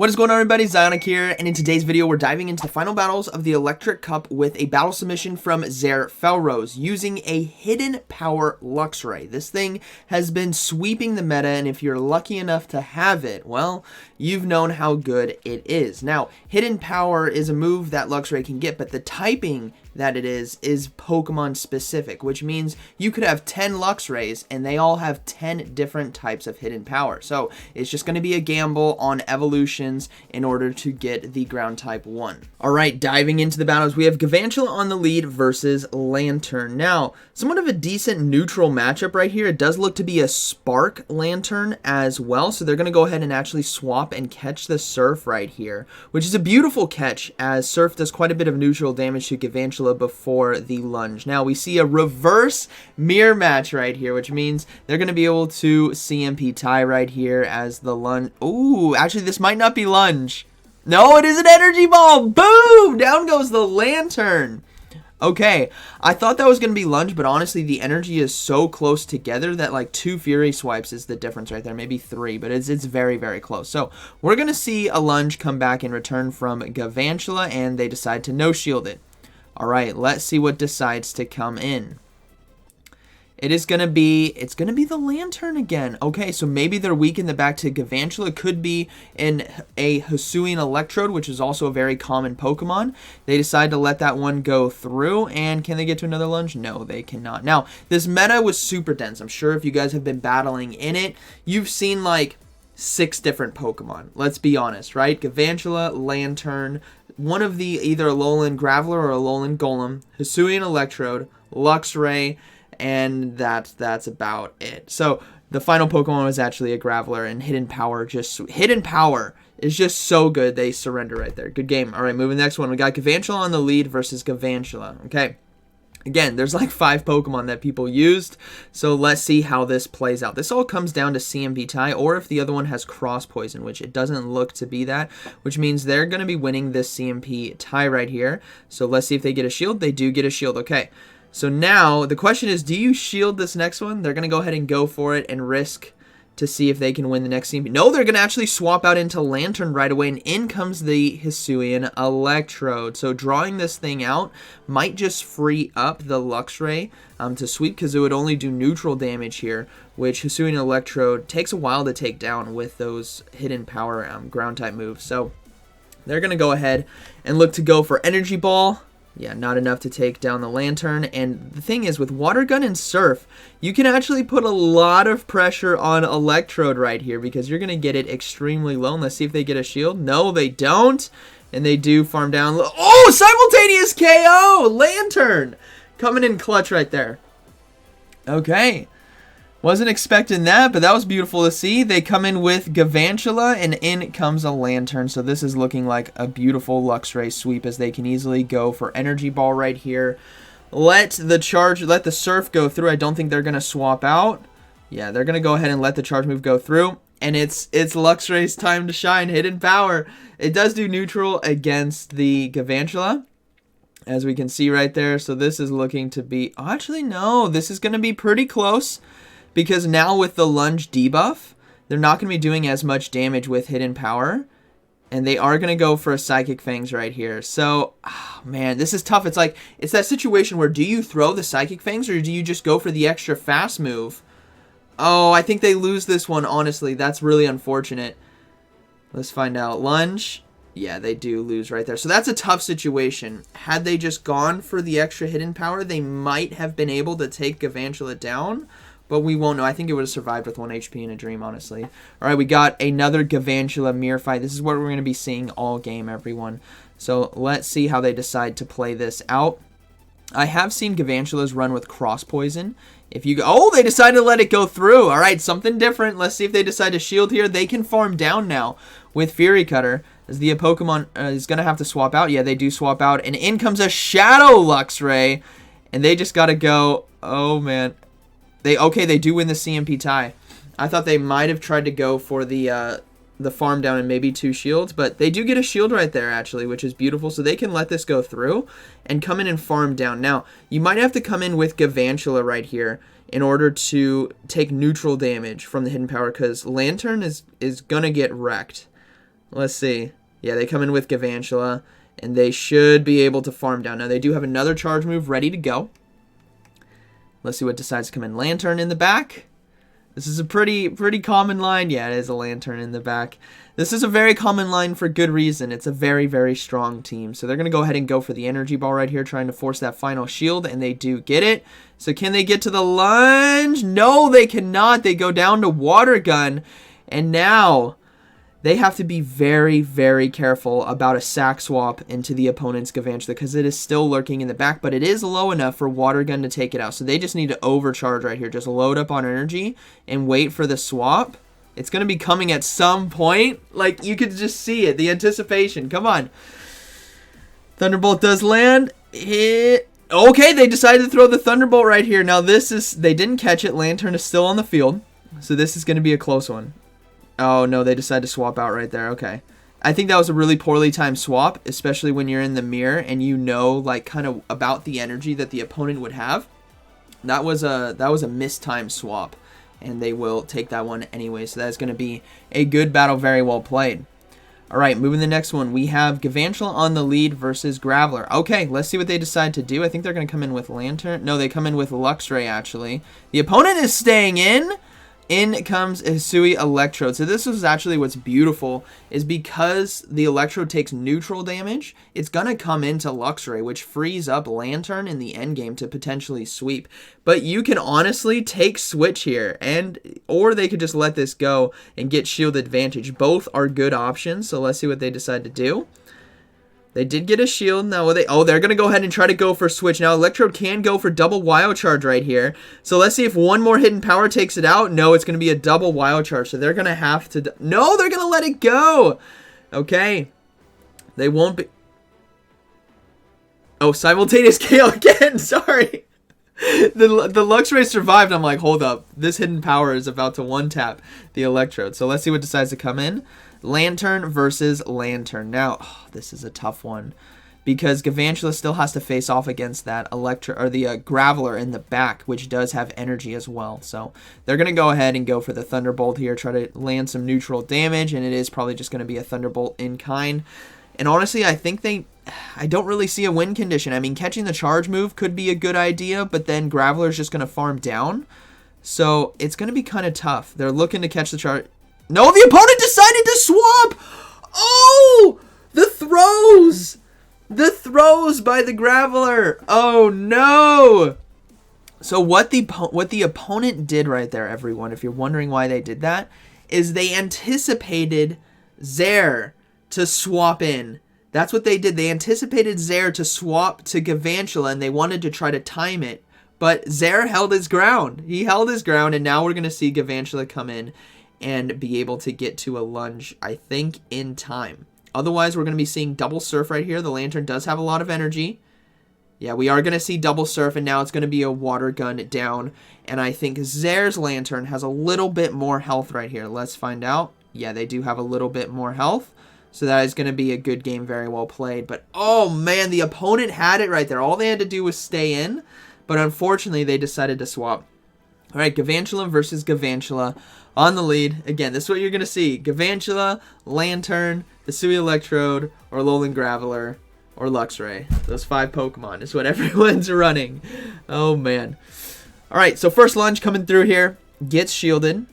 What is going on, everybody? ZyoniK here, and in today's video we're diving into the final battles of the Electric Cup with a battle submission from Felrose using a Hidden Power Luxray. This thing has been sweeping the meta, and if you're lucky enough to have it, well, you've known how good it is. Now, Hidden Power is a move that Luxray can get, but the typing that it is Pokemon specific, which means you could have 10 Luxrays and they all have 10 different types of Hidden Power. So it's just going to be a gamble on evolutions in order to get the ground type 1. Alright, diving into the battles, we have Galvantula on the lead versus Lantern. Now, somewhat of a decent neutral matchup right here. It does look to be a Spark Lantern as well, so they're going to go ahead and actually swap and catch the Surf right here, which is a beautiful catch as Surf does quite a bit of neutral damage to Galvantula before the lunge. Now we see a reverse mirror match right here, which means they're going to be able to CMP tie right here as the lunge. Ooh, actually this might not be lunge. No, it is an energy ball. Boom! Down goes the Lantern. Okay, I thought that was going to be lunge, but honestly the energy is so close together that like 2 Fury swipes is the difference right there, maybe 3, but it's very, very close. So we're going to see a lunge come back in return from Galvantula, and they decide to no shield it. Alright, let's see what decides to come in. It's gonna be the Lantern again. Okay, so maybe they're weak in the back to Galvantula. It could be in a Hisuian Electrode, which is also a very common Pokemon. They decide to let that one go through, and can they get to another lunge? No, they cannot. Now, this meta was super dense. I'm sure if you guys have been battling in it, you've seen like 6 different Pokemon. Let's be honest, right? Galvantula, Lantern, one of the either a Alolan Graveler or a Alolan Golem, Hisuian Electrode, Luxray, and that's about it. So the final Pokemon was actually a Graveler, and Hidden Power is just so good. They surrender right there. Good game. All right, moving to the next one. We got Galvantula on the lead versus Galvantula. Okay. Again, there's like 5 Pokemon that people used, so let's see how this plays out. This all comes down to CMP tie, or if the other one has Cross Poison, which it doesn't look to be that, which means they're going to be winning this CMP tie right here. So let's see if they get a shield. They do get a shield. Okay, so now the question is, do you shield this next one? They're going to go ahead and go for it and risk to see if they can win the next CMP. No, they're going to actually swap out into Lantern right away, and in comes the Hisuian Electrode. So drawing this thing out might just free up the Luxray to sweep, because it would only do neutral damage here, which Hisuian Electrode takes a while to take down with those Hidden Power ground type moves. So they're going to go ahead and look to go for Energy Ball. Yeah, not enough to take down the Lantern. And the thing is, with Water Gun and Surf, you can actually put a lot of pressure on Electrode right here, because you're going to get it extremely low. And let's see if they get a shield. No, they don't. And they do farm down. Oh, simultaneous KO! Lantern! Coming in clutch right there. Okay. Wasn't expecting that, but that was beautiful to see. They come in with Galvantula, and in comes a Lantern. So this is looking like a beautiful Luxray sweep, as they can easily go for Energy Ball right here. Let the Surf go through. I don't think they're going to swap out. Yeah, they're going to go ahead and let the charge move go through. And it's Luxray's time to shine. Hidden Power. It does do neutral against the Galvantula, as we can see right there. So this is looking to be... Oh, actually, no. This is going to be pretty close, because now with the lunge debuff, they're not going to be doing as much damage with Hidden Power. And they are going to go for a Psychic Fangs right here. So, oh man, this is tough. It's that situation where, do you throw the Psychic Fangs, or do you just go for the extra fast move? Oh, I think they lose this one, honestly. That's really unfortunate. Let's find out. Lunge. Yeah, they do lose right there. So that's a tough situation. Had they just gone for the extra Hidden Power, they might have been able to take Galvantula down. But we won't know. I think it would have survived with 1 HP in a dream, honestly. Alright, we got another Galvantula mirror fight. This is what we're going to be seeing all game, everyone. So let's see how they decide to play this out. I have seen Galvantulas run with Cross Poison. If you go... Oh, they decided to let it go through. Alright, something different. Let's see if they decide to shield here. They can farm down now with Fury Cutter, as the Pokemon is going to have to swap out. Yeah, they do swap out. And in comes a Shadow Luxray. And they just got to go... Oh, man. They do win the CMP tie. I thought they might have tried to go for the farm down and maybe 2 shields, but they do get a shield right there, actually, which is beautiful. So they can let this go through and come in and farm down. Now, you might have to come in with Galvantula right here in order to take neutral damage from the Hidden Power, because Lantern is going to get wrecked. Let's see. Yeah, they come in with Galvantula, and they should be able to farm down. Now, they do have another charge move ready to go. Let's see what decides to come in. Lantern in the back. This is a pretty common line. Yeah, it is a Lantern in the back. This is a very common line for good reason. It's a very, very strong team. So they're going to go ahead and go for the Energy Ball right here, trying to force that final shield, and they do get it. So can they get to the lunge? No, they cannot. They go down to Water Gun, and now they have to be very, very careful about a sack swap into the opponent's Galvantula because it is still lurking in the back, but it is low enough for Water Gun to take it out. So they just need to overcharge right here. Just load up on energy and wait for the swap. It's going to be coming at some point. Like, you could just see it. The anticipation. Come on. Thunderbolt does land. Hit. Okay, they decided to throw the Thunderbolt right here. Now, this is... They didn't catch it. Lantern is still on the field. So this is going to be a close one. Oh, no, they decided to swap out right there. Okay. I think that was a really poorly timed swap, especially when you're in the mirror and you know, like, kind of about the energy that the opponent would have. That was a mistimed swap, and they will take that one anyway. So that's going to be a good battle, very well played. All right, moving to the next one. We have Galvantula on the lead versus Graveler. Okay, let's see what they decide to do. I think they're going to come in with Lantern. No, they come in with Luxray, actually. The opponent is staying in. In comes Hisui Electrode. So this is actually what's beautiful, is because the Electrode takes neutral damage, it's going to come into Luxray, which frees up Lantern in the endgame to potentially sweep. But you can honestly take Switch here, or they could just let this go and get shield advantage. Both are good options, so let's see what they decide to do. They did get a shield. Now, they're going to go ahead and try to go for Switch. Now, Electrode can go for double Wild Charge right here. So, let's see if one more Hidden Power takes it out. No, it's going to be a double Wild Charge. So, they're going to have to... No, they're going to let it go. Okay. They won't be... Oh, simultaneous KO again. Sorry. The Luxray survived. I'm like, hold up. This Hidden Power is about to one-tap the Electrode. So, let's see what decides to come in. Lantern versus Lantern. Now, this is a tough one because Galvantula still has to face off against that Graveler in the back, which does have energy as well. So they're going to go ahead and go for the Thunderbolt here, try to land some neutral damage, and it is probably just going to be a Thunderbolt in kind. And honestly, I think I don't really see a win condition. I mean, catching the charge move could be a good idea, but then Graveler is just going to farm down. So it's going to be kind of tough. They're looking to catch the charge. No, the opponent decided to swap! Oh! The throws! The throws by the Graveler! Oh, no! So what the opponent did right there, everyone, if you're wondering why they did that, is they anticipated Zair to swap in. That's what they did. They anticipated Zair to swap to Galvantula, and they wanted to try to time it. But Zair held his ground. He held his ground, and now we're going to see Galvantula come in and be able to get to a lunge, I think, in time. Otherwise, we're going to be seeing double Surf right here. The Lantern does have a lot of energy. Yeah, we are going to see double Surf, and now it's going to be a Water Gun down. And I think Zair's Lantern has a little bit more health right here. Let's find out. Yeah, they do have a little bit more health. So that is going to be a good game, very well played. But, oh, man, the opponent had it right there. All they had to do was stay in. But, unfortunately, they decided to swap. All right, Galvantula versus Galvantula on the lead. Again, this is what you're going to see. Galvantula, Lantern, Hisui Electrode, or Alolan Graveler, or Luxray. Those 5 Pokemon is what everyone's running. Oh, man. All right, so first lunge coming through here. Gets shielded.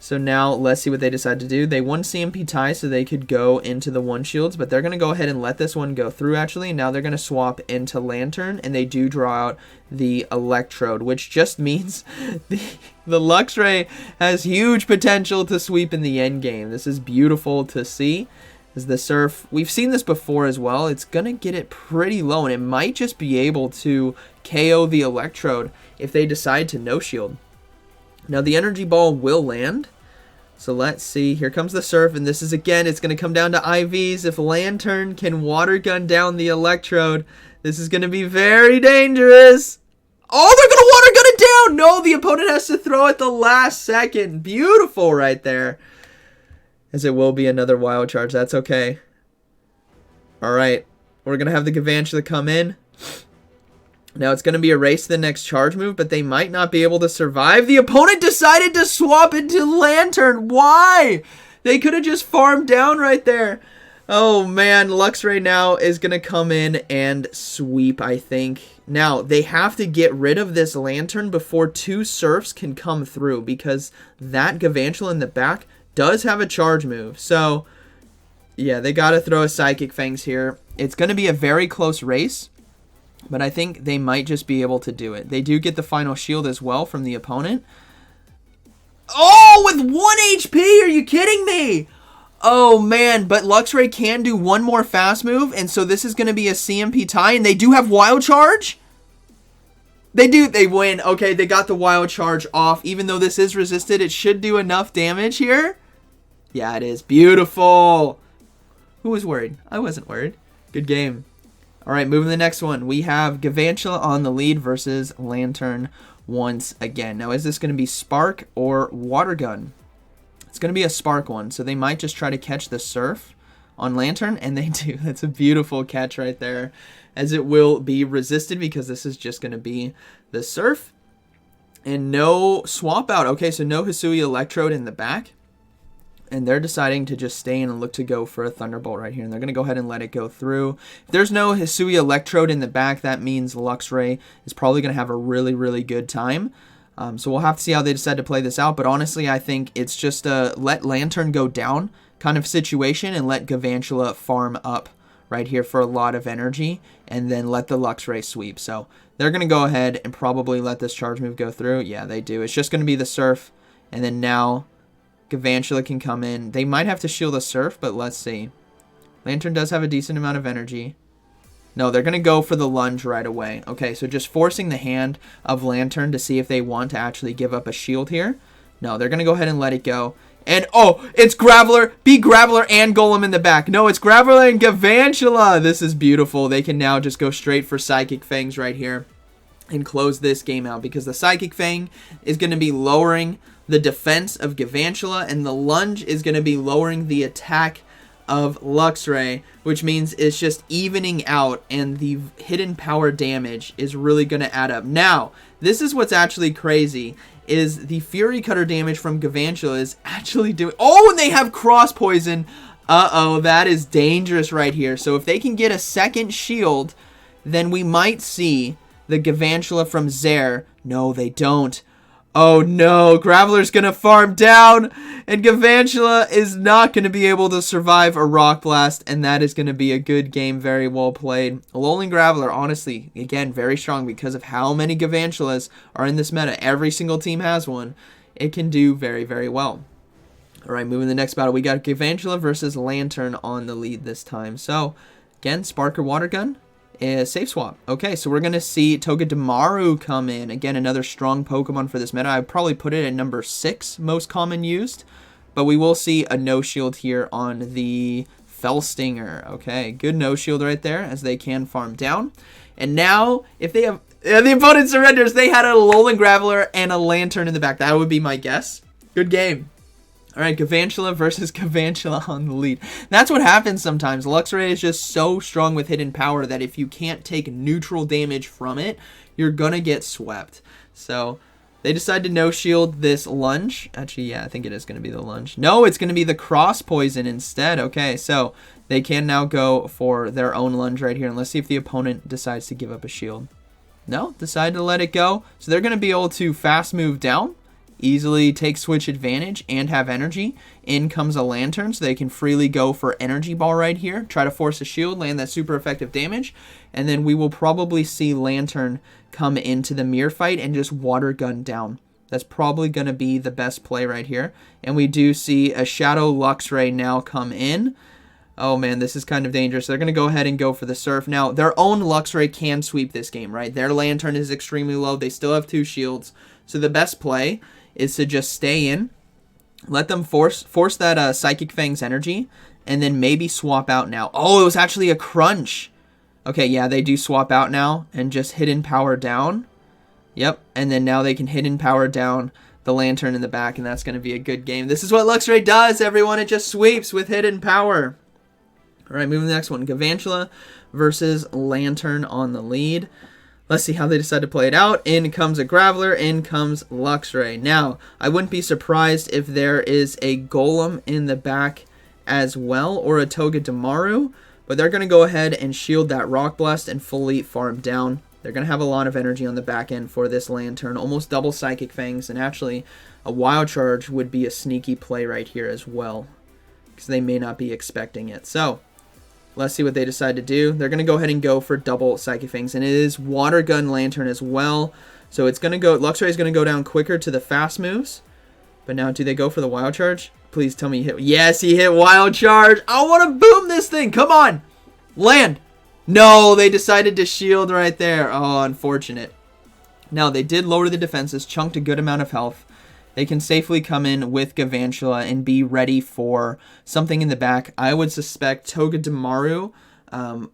So now let's see what they decide to do. They won CMP tie so they could go into the 1 shields, but they're going to go ahead and let this one go through actually. Now they're going to swap into Lantern, and they do draw out the Electrode, which just means the Luxray has huge potential to sweep in the end game. This is beautiful to see. As the Surf, we've seen this before as well. It's going to get it pretty low, and it might just be able to KO the Electrode if they decide to no shield. Now the Energy Ball will land. So let's see. Here comes the Surf, and this is, again, it's going to come down to IVs. If Lantern can Water Gun down the Electrode, this is going to be very dangerous. Oh, they're going to Water Gun it down! No, the opponent has to throw at the last second. Beautiful right there. As it will be another Wild Charge. That's okay. Alright. We're going to have the Galvantula come in. Now it's going to be a race to the next charge move, but they might not be able to survive. The opponent decided to swap into Lantern. Why? They could have just farmed down right there. Oh, man. Luxray now is going to come in and sweep, I think. Now, they have to get rid of this Lantern before 2 Surfs can come through, because that Galvantula in the back does have a charge move. So, yeah, they got to throw a Psychic Fangs here. It's going to be a very close race, but I think they might just be able to do it. They do get the final shield as well from the opponent. Oh, with 1 HP? Are you kidding me? Oh, man, but Luxray can do one more fast move, and so this is going to be a CMP tie, and they do have Wild Charge? They do. They win. Okay, they got the Wild Charge off. Even though this is resisted, it should do enough damage here. Yeah, it is. Beautiful. Who was worried? I wasn't worried. Good game. All right, moving to the next one. We have Galvantula on the lead versus Lantern once again. Now, is this going to be Spark or Water Gun? It's going to be a Spark one, so they might just try to catch the Surf on Lantern, and they do. That's a beautiful catch right there, as it will be resisted because this is just going to be the Surf. And no swap out. Okay, so no Hisui Electrode in the back. And they're deciding to just stay in and look to go for a Thunderbolt right here. And they're going to go ahead and let it go through. If there's no Hisui Electrode in the back, that means Luxray is probably going to have a really, really good time. So we'll have to see how they decide to play this out. But honestly, I think it's just a let Lantern go down kind of situation and let Galvantula farm up right here for a lot of energy. And then let the Luxray sweep. So they're going to go ahead and probably let this charge move go through. Yeah, they do. It's just going to be the Surf. And then now Galvantula can come in. They might have to shield a Surf, but let's see. Lantern does have a decent amount of energy. No, they're going to go for the lunge right away. Okay, so just forcing the hand of Lantern to see if they want to actually give up a shield here. No, they're going to go ahead and let it go. And, oh, it's Graveler, Graveler, and Golem in the back. No, it's Graveler and Galvantula. This is beautiful. They can now just go straight for Psychic Fangs right here and close this game out, because the Psychic Fang is going to be lowering the defense of Galvantula, and the lunge is going to be lowering the attack of Luxray, which means it's just evening out, and the hidden power damage is really going to add up. Now, this is what's actually crazy, is the Fury Cutter damage from Galvantula is actually doing... Oh, and they have Cross Poison. Uh-oh, that is dangerous right here. So if they can get a second shield, then we might see the Galvantula from Zair. No, they don't. Oh no, Graveler's going to farm down, and Galvantula is not going to be able to survive a Rock Blast, and that is going to be a good game, very well played. Alolan Graveler, honestly, again, very strong because of how many Galvantulas are in this meta. Every single team has one. It can do very, very well. Alright, moving to the next battle, we got Galvantula versus Lantern on the lead this time. So, again, Spark or Water Gun? Safe swap. Okay, so we're going to see Togedemaru come in. Again, another strong Pokemon for this meta. I'd probably put it at number 6 most common used. But we will see a no shield here on the Felstinger. Okay, good no shield right there as they can farm down. And now, if they have... the opponent surrenders. They had a Alolan Graveler and a Lantern in the back. That would be my guess. Good game. Alright, Galvantula versus Galvantula on the lead. That's what happens sometimes. Luxray is just so strong with hidden power that if you can't take neutral damage from it, you're gonna get swept. So, they decide to no-shield this lunge. Actually, yeah, I think it is gonna be the lunge. No, it's gonna be the Cross Poison instead. Okay, so they can now go for their own lunge right here. And let's see if the opponent decides to give up a shield. No, decide to let it go. So they're gonna be able to fast move down, easily take switch advantage, and have energy. In comes a Lantern, so they can freely go for Energy Ball right here. Try to force a shield, land that super effective damage. And then we will probably see Lantern come into the mirror fight and just Water Gun down. That's probably going to be the best play right here. And we do see a Shadow Luxray now come in. Oh man, this is kind of dangerous. They're going to go ahead and go for the Surf. Now, their own Luxray can sweep this game, right? Their Lantern is extremely low. They still have 2 shields. So the best play is to just stay in, let them force that Psychic Fang's energy, and then maybe swap out now. Oh, it was actually a Crunch. Okay, yeah, they do swap out now and just Hidden Power down. Yep, and then now they can Hidden Power down the Lantern in the back, and that's going to be a good game. This is what Luxray does, everyone. It just sweeps with Hidden Power. All right, moving to the next one. Galvantula versus Lantern on the lead. Let's see how they decide to play it out. In comes a Graveler, in comes Luxray. Now, I wouldn't be surprised if there is a Golem in the back as well, or a Togedemaru, but they're going to go ahead and shield that Rock Blast and fully farm down. They're going to have a lot of energy on the back end for this Lantern, almost double Psychic Fangs, and actually a Wild Charge would be a sneaky play right here as well, because they may not be expecting it. So, let's see what they decide to do. They're going to go ahead and go for double Psychic Fangs, and it is Water Gun Lantern as well. So it's going to go, Luxray is going to go down quicker to the fast moves. But now, do they go for the Wild Charge? Please tell me you hit. Yes, he hit Wild Charge. I want to boom this thing. Come on. Land. No, they decided to shield right there. Oh, unfortunate. Now, they did lower the defenses, chunked a good amount of health. They can safely come in with Galvantula and be ready for something in the back. I would suspect Togedemaru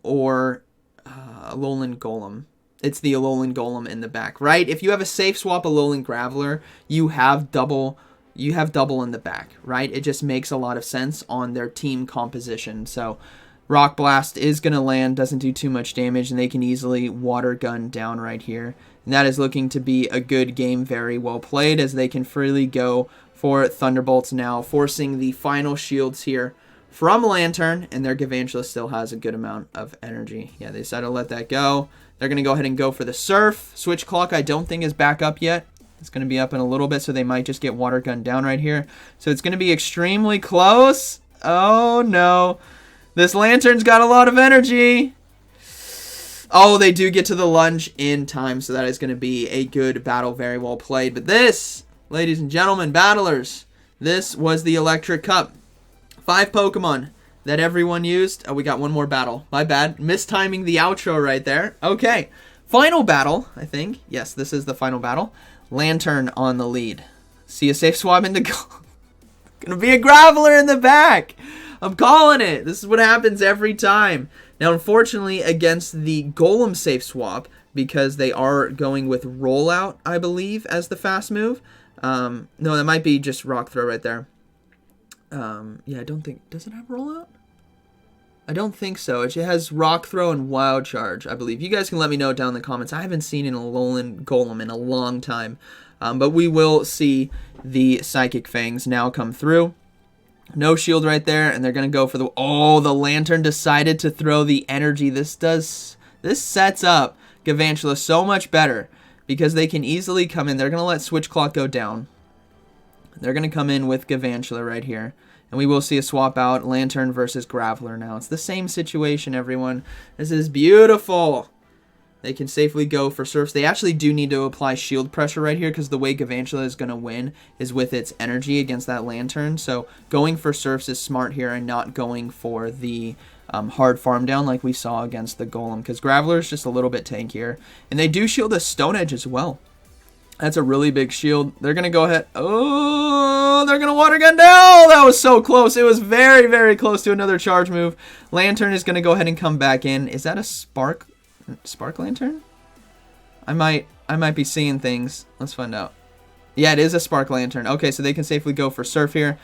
or Alolan Golem. It's the Alolan Golem in the back, right? If you have a safe swap Alolan Graveler, you have double in the back, right? It just makes a lot of sense on their team composition. So Rock Blast is going to land, doesn't do too much damage, and they can easily Water Gun down right here. And that is looking to be a good game, very well played, as they can freely go for Thunderbolts now, forcing the final shields here from Lantern, and their Galvantula still has a good amount of energy. Yeah, they decided to let that go. They're going to go ahead and go for the Surf. Switch Clock I don't think is back up yet. It's going to be up in a little bit, so they might just get Water Gun down right here. So it's going to be extremely close. Oh, no. This Lantern's got a lot of energy. Oh, they do get to the lunge in time, so that is going to be a good battle, very well played. But this, ladies and gentlemen, battlers, this was the Electric Cup. 5 Pokemon that everyone used. Oh, we got one more battle. My bad. Mistiming the outro right there. Okay. Final battle, I think. Yes, this is the final battle. Lantern on the lead. See a safe swap into Gonna be a Graveler in the back. I'm calling it. This is what happens every time. Now, unfortunately, against the Golem safe swap, because they are going with Rollout, I believe, as the fast move. No, that might be just Rock Throw right there. Yeah, I don't think... Does it have Rollout? I don't think so. It has Rock Throw and Wild Charge, I believe. You guys can let me know down in the comments. I haven't seen an Alolan Golem in a long time. But we will see the Psychic Fangs now come through. No shield right there, and they're going to go for the... Oh, the Lantern decided to throw the energy. This sets up Galvantula so much better, because they can easily come in. They're going to let Switch Clock go down. They're going to come in with Galvantula right here. And we will see a swap out, Lantern versus Graveler now. It's the same situation, everyone. This is beautiful. They can safely go for Surfs. They actually do need to apply shield pressure right here, because the way Galvantula is going to win is with its energy against that Lantern. So going for Surfs is smart here, and not going for the hard farm down like we saw against the Golem, because Graveler is just a little bit tankier. And they do shield a Stone Edge as well. That's a really big shield. They're going to go ahead. Oh, they're going to Water Gun down. That was so close. It was very, very close to another charge move. Lantern is going to go ahead and come back in. Is that a Spark Lantern? I might be seeing things. Let's find out. Yeah, it is a Spark Lantern. Okay, so they can safely go for Surf here.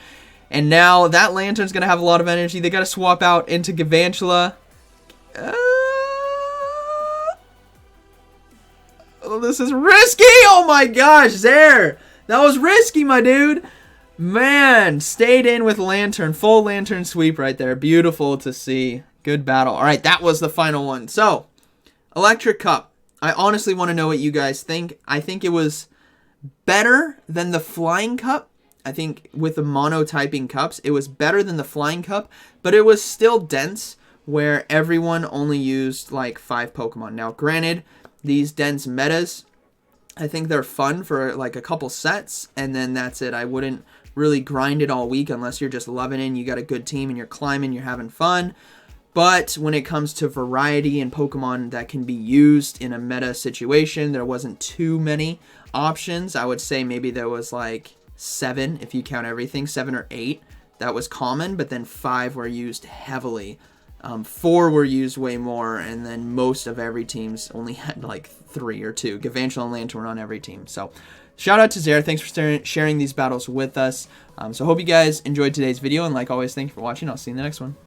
And now that Lantern's going to have a lot of energy. They got to swap out into Galvantula. Oh, this is risky. Oh my gosh, Zaire. That was risky, my dude. Man, stayed in with Lantern. Full Lantern sweep right there. Beautiful to see. Good battle. All right, that was the final one. So, Electric Cup. I honestly want to know what you guys think. I think it was better than the Flying Cup. I think with the monotyping cups, it was better than the Flying Cup, but it was still dense, where everyone only used like 5 Pokemon. Now, granted, these dense metas, I think they're fun for like a couple sets, and then that's it. I wouldn't really grind it all week unless you're just loving it and you got a good team and you're climbing, you're having fun. But when it comes to variety and Pokemon that can be used in a meta situation, there wasn't too many options. I would say maybe there was like 7, if you count everything, 7 or 8. That was common, but then 5 were used heavily. 4 were used way more, and then most of every team's only had like 3 or 2. Galvantula and Lantern were on every team. So shout out to Zaire. Thanks for sharing these battles with us. So hope you guys enjoyed today's video, and like always, thank you for watching. I'll see you in the next one.